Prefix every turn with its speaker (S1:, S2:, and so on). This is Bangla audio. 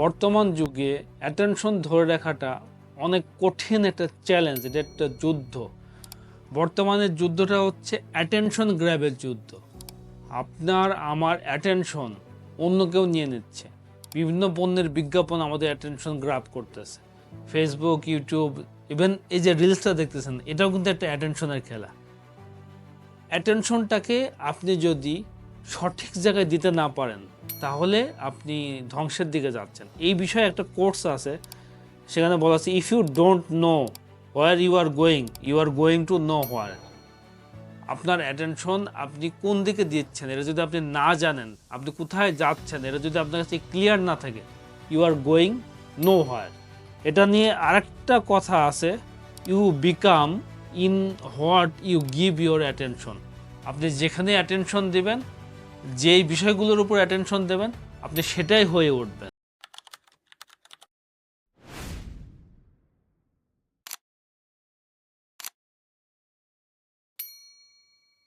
S1: বর্তমান যুগে অ্যাটেনশন ধরে রাখাটা অনেক কঠিন একটা চ্যালেঞ্জ, এটা একটা যুদ্ধ। বর্তমানের যুদ্ধটা হচ্ছে অ্যাটেনশন গ্র্যাবের যুদ্ধ। আপনার আমার অ্যাটেনশন অন্য কেউ নিয়ে নিচ্ছে। বিভিন্ন পণ্যের বিজ্ঞাপন আমাদের অ্যাটেনশন গ্র্যাব করতেছে। ফেসবুক, ইউটিউব, ইভেন এই যে রিলসটা দেখতেছেন, এটাও কিন্তু একটা অ্যাটেনশনের খেলা। অ্যাটেনশনটাকে আপনি যদি সঠিক জায়গায় দিতে না পারেন, তাহলে আপনি ধ্বংসের দিকে যাচ্ছেন। এই বিষয়ে একটা কোর্স আছে, সেখানে বলা আছে if you don't know where you are going to know where. আপনার অ্যাটেনশন আপনি কোন দিকে দিচ্ছেন এটা যদি আপনি না জানেন, আপনি কোথায় যাচ্ছেন এটা যদি আপনার কাছে ক্লিয়ার না থাকে, you are going nowhere. এটা নিয়ে আরেকটা কথা আছে, you become in what you give your attention. আপনি যেখানে অ্যাটেনশন দেবেন, যেই বিষয়গুলোর উপর অ্যাটেনশন দেবেন, আপনি সেটাই হয়ে উঠবেন।